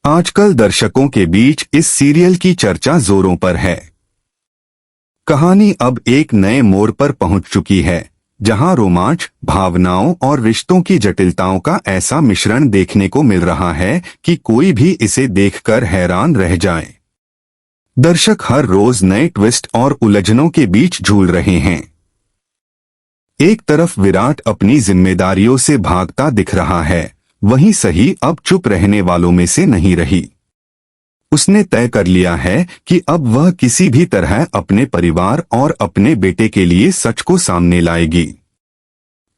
आजकल दर्शकों के बीच इस सीरियल की चर्चा जोरों पर है। कहानी अब एक नए मोड़ पर पहुंच चुकी है, जहां रोमांच, भावनाओं और रिश्तों की जटिलताओं का ऐसा मिश्रण देखने को मिल रहा है कि कोई भी इसे देखकर हैरान रह जाए। दर्शक हर रोज नए ट्विस्ट और उलझनों के बीच झूल रहे हैं। एक तरफ विराट अपनी जिम्मेदारियों से भागता दिख रहा है, वहीं सही अब चुप रहने वालों में से नहीं रही। उसने तय कर लिया है कि अब वह किसी भी तरह अपने परिवार और अपने बेटे के लिए सच को सामने लाएगी।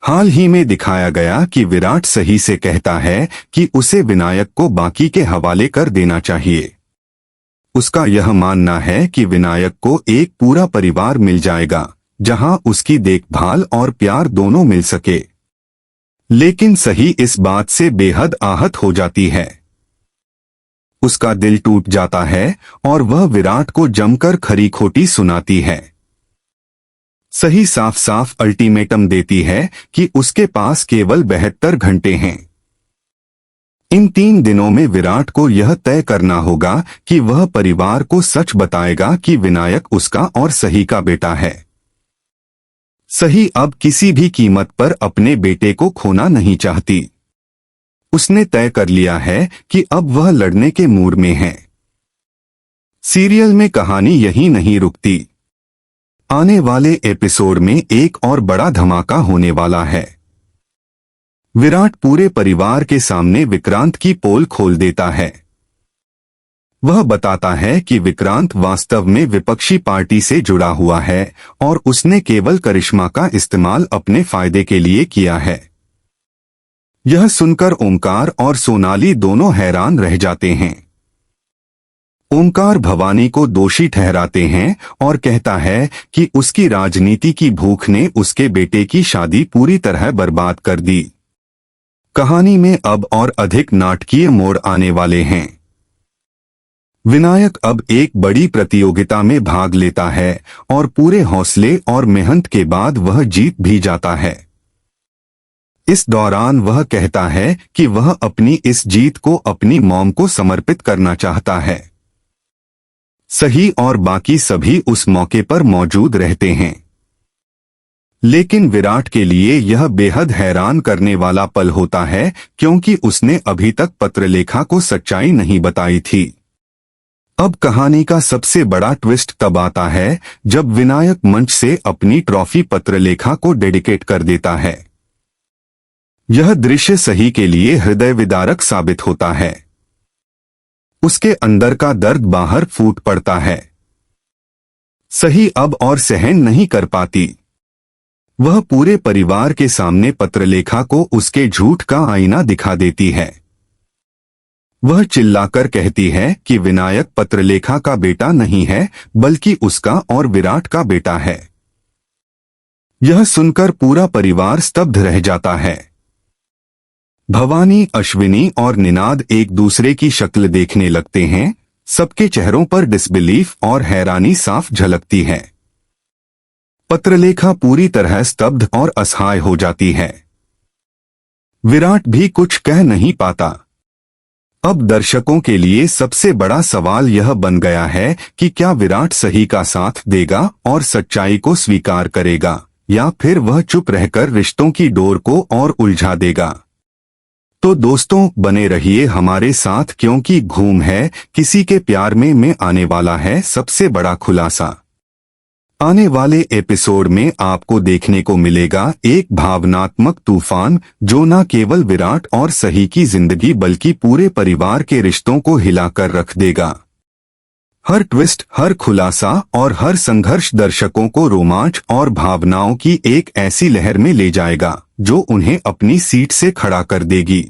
हाल ही में दिखाया गया कि विराट सही से कहता है कि उसे विनायक को बाकी के हवाले कर देना चाहिए। उसका यह मानना है कि विनायक को एक पूरा परिवार मिल जाएगा, जहां उसकी देखभाल और प्यार दोनों मिल सके। लेकिन सही इस बात से बेहद आहत हो जाती है। उसका दिल टूट जाता है और वह विराट को जमकर खरी खोटी सुनाती है। सही साफ साफ अल्टीमेटम देती है कि उसके पास केवल 72 घंटे हैं। इन 3 दिनों में विराट को यह तय करना होगा कि वह परिवार को सच बताएगा कि विनायक उसका और सही का बेटा है। सही अब किसी भी कीमत पर अपने बेटे को खोना नहीं चाहती। उसने तय कर लिया है कि अब वह लड़ने के मूड में है। सीरियल में कहानी यहीं नहीं रुकती। आने वाले एपिसोड में एक और बड़ा धमाका होने वाला है। विराट पूरे परिवार के सामने विक्रांत की पोल खोल देता है। वह बताता है कि विक्रांत वास्तव में विपक्षी पार्टी से जुड़ा हुआ है और उसने केवल करिश्मा का इस्तेमाल अपने फायदे के लिए किया है। यह सुनकर ओमकार और सोनाली दोनों हैरान रह जाते हैं। ओमकार भवानी को दोषी ठहराते हैं और कहता है कि उसकी राजनीति की भूख ने उसके बेटे की शादी पूरी तरह बर्बाद कर दी। कहानी में अब और अधिक नाटकीय मोड़ आने वाले हैं। विनायक अब एक बड़ी प्रतियोगिता में भाग लेता है और पूरे हौसले और मेहनत के बाद वह जीत भी जाता है। इस दौरान वह कहता है कि वह अपनी इस जीत को अपनी मॉम को समर्पित करना चाहता है। सही और बाकी सभी उस मौके पर मौजूद रहते हैं। लेकिन विराट के लिए यह बेहद हैरान करने वाला पल होता है, क्योंकि उसने अभी तक पत्रलेखा को सच्चाई नहीं बताई थी। अब कहानी का सबसे बड़ा ट्विस्ट तब आता है जब विनायक मंच से अपनी ट्रॉफी पत्रलेखा को डेडिकेट कर देता है। यह दृश्य सही के लिए हृदय विदारक साबित होता है। उसके अंदर का दर्द बाहर फूट पड़ता है। सही अब और सहन नहीं कर पाती। वह पूरे परिवार के सामने पत्रलेखा को उसके झूठ का आईना दिखा देती है। वह चिल्लाकर कहती है कि विनायक पत्रलेखा का बेटा नहीं है, बल्कि उसका और विराट का बेटा है। यह सुनकर पूरा परिवार स्तब्ध रह जाता है। भवानी, अश्विनी और निनाद एक दूसरे की शक्ल देखने लगते हैं। सबके चेहरों पर डिसबिलीफ और हैरानी साफ झलकती है। पत्रलेखा पूरी तरह स्तब्ध और असहाय हो जाती है। विराट भी कुछ कह नहीं पाता। अब दर्शकों के लिए सबसे बड़ा सवाल यह बन गया है कि क्या विराट सही का साथ देगा और सच्चाई को स्वीकार करेगा, या फिर वह चुप रहकर रिश्तों की डोर को और उलझा देगा। तो दोस्तों, बने रहिए हमारे साथ, क्योंकि घूम है किसी के प्यार में आने वाला है सबसे बड़ा खुलासा। आने वाले एपिसोड में आपको देखने को मिलेगा एक भावनात्मक तूफान जो न केवल विराट और सही की जिंदगी बल्कि पूरे परिवार के रिश्तों को हिलाकर रख देगा। हर ट्विस्ट, हर खुलासा और हर संघर्ष दर्शकों को रोमांच और भावनाओं की एक ऐसी लहर में ले जाएगा जो उन्हें अपनी सीट से खड़ा कर देगी।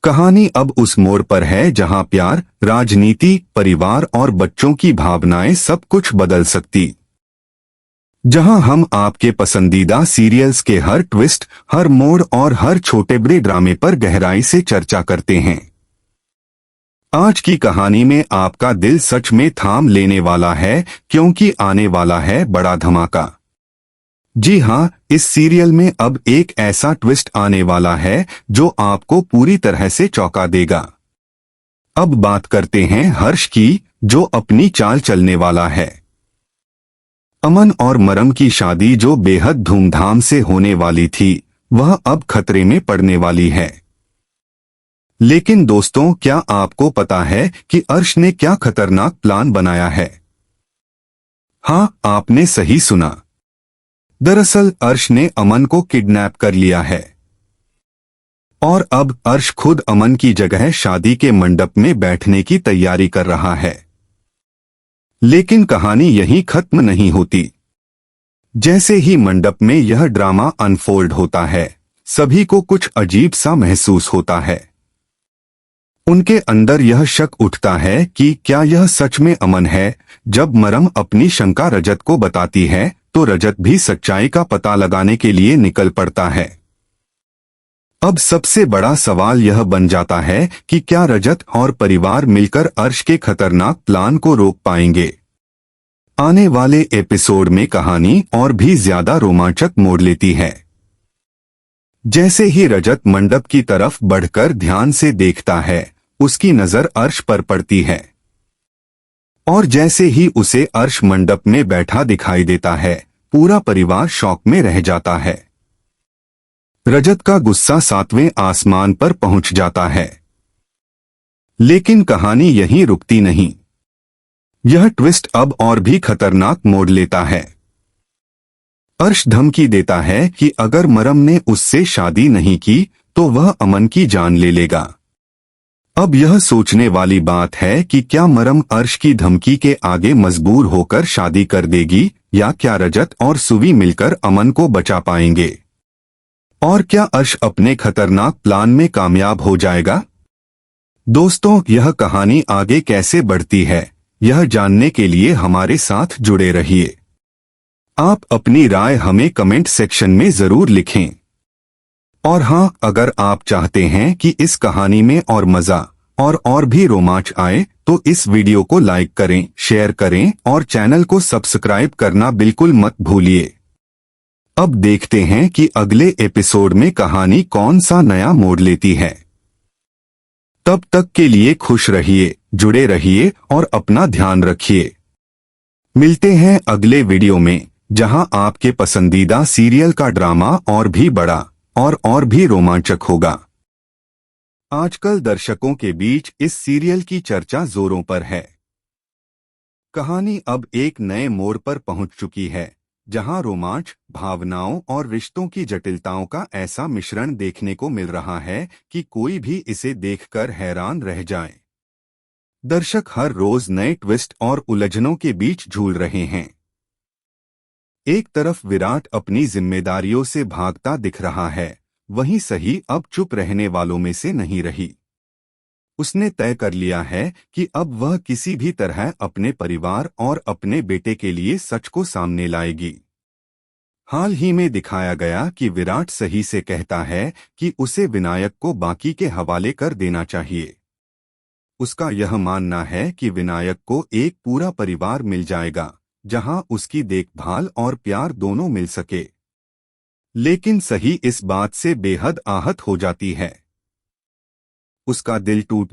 कहानी अब उस मोड़ पर है जहां प्यार, राजनीति, परिवार और बच्चों की भावनाएं सब कुछ बदल सकती। जहां हम आपके पसंदीदा सीरियल्स के हर ट्विस्ट, हर मोड़ और हर छोटे बड़े ड्रामे पर गहराई से चर्चा करते हैं। आज की कहानी में आपका दिल सच में थाम लेने वाला है, क्योंकि आने वाला है बड़ा धमाका। जी हाँ, इस सीरियल में अब एक ऐसा ट्विस्ट आने वाला है जो आपको पूरी तरह से चौंका देगा। अब बात करते हैं हर्ष की, जो अपनी चाल चलने वाला है। अमन और मरम की शादी जो बेहद धूमधाम से होने वाली थी, वह अब खतरे में पड़ने वाली है। लेकिन दोस्तों, क्या आपको पता है कि अर्श ने क्या खतरनाक प्लान बनाया है? हाँ, आपने सही सुना। दरअसल अर्श ने अमन को किडनैप कर लिया है और अब अर्श खुद अमन की जगह शादी के मंडप में बैठने की तैयारी कर रहा है। लेकिन कहानी यहीं खत्म नहीं होती। जैसे ही मंडप में यह ड्रामा अनफोल्ड होता है, सभी को कुछ अजीब सा महसूस होता है। उनके अंदर यह शक उठता है कि क्या यह सच में अमन है। जब मरम अपनी शंका रजत को बताती है, तो रजत भी सच्चाई का पता लगाने के लिए निकल पड़ता है। अब सबसे बड़ा सवाल यह बन जाता है कि क्या रजत और परिवार मिलकर अर्श के खतरनाक प्लान को रोक पाएंगे? आने वाले एपिसोड में कहानी और भी ज्यादा रोमांचक मोड़ लेती है। जैसे ही रजत मंडप की तरफ बढ़कर ध्यान से देखता है, उसकी नजर अर्श पर पड़ती है और जैसे ही उसे अर्श मंडप में बैठा दिखाई देता है, पूरा परिवार शॉक में रह जाता है। रजत का गुस्सा 7वें आसमान पर पहुंच जाता है। लेकिन कहानी यहीं रुकती नहीं। यह ट्विस्ट अब और भी खतरनाक मोड़ लेता है। अर्श धमकी देता है कि अगर मरम ने उससे शादी नहीं की तो वह अमन की जान ले लेगा। अब यह सोचने वाली बात है कि क्या मरम अर्श की धमकी के आगे मजबूर होकर शादी कर देगी, या क्या रजत और सुवी मिलकर अमन को बचा पाएंगे? और क्या अर्श अपने खतरनाक प्लान में कामयाब हो जाएगा? दोस्तों, यह कहानी आगे कैसे बढ़ती है, यह जानने के लिए हमारे साथ जुड़े रहिए। आप अपनी राय हमें कमेंट सेक्शन में जरूर लिखें। और हाँ, अगर आप चाहते हैं कि इस कहानी में और मजा और भी रोमांच आए, तो इस वीडियो को लाइक करें, शेयर करें और चैनल को सब्सक्राइब करना बिल्कुल मत भूलिए। अब देखते हैं कि अगले एपिसोड में कहानी कौन सा नया मोड़ लेती है। तब तक के लिए खुश रहिए, जुड़े रहिए और अपना ध्यान रखिए। मिलते हैं अगले वीडियो में, जहां आपके पसंदीदा सीरियल का ड्रामा और भी बड़ा और भी रोमांचक होगा। आजकल दर्शकों के बीच इस सीरियल की चर्चा जोरों पर है। कहानी अब एक नए मोड़ पर पहुंच चुकी है, जहां रोमांच, भावनाओं और रिश्तों की जटिलताओं का ऐसा मिश्रण देखने को मिल रहा है कि कोई भी इसे देखकर हैरान रह जाए। दर्शक हर रोज नए ट्विस्ट और उलझनों के बीच झूल रहे हैं। एक तरफ विराट अपनी जिम्मेदारियों से भागता दिख रहा है, वहीं सही अब चुप रहने वालों में से नहीं रही। उसने तय कर लिया है कि अब वह किसी भी तरह अपने परिवार और अपने बेटे के लिए सच को सामने लाएगी। हाल ही में दिखाया गया कि विराट सही से कहता है कि उसे विनायक को बाकी के हवाले कर देना चाहिए। उसका यह मानना है कि विनायक को एक पूरा परिवार मिल जाएगा, जहां उसकी देखभाल और प्यार दोनों मिल सके। लेकिन सही इस बात से बेहद आहत हो जाती है। उसका दिल टूट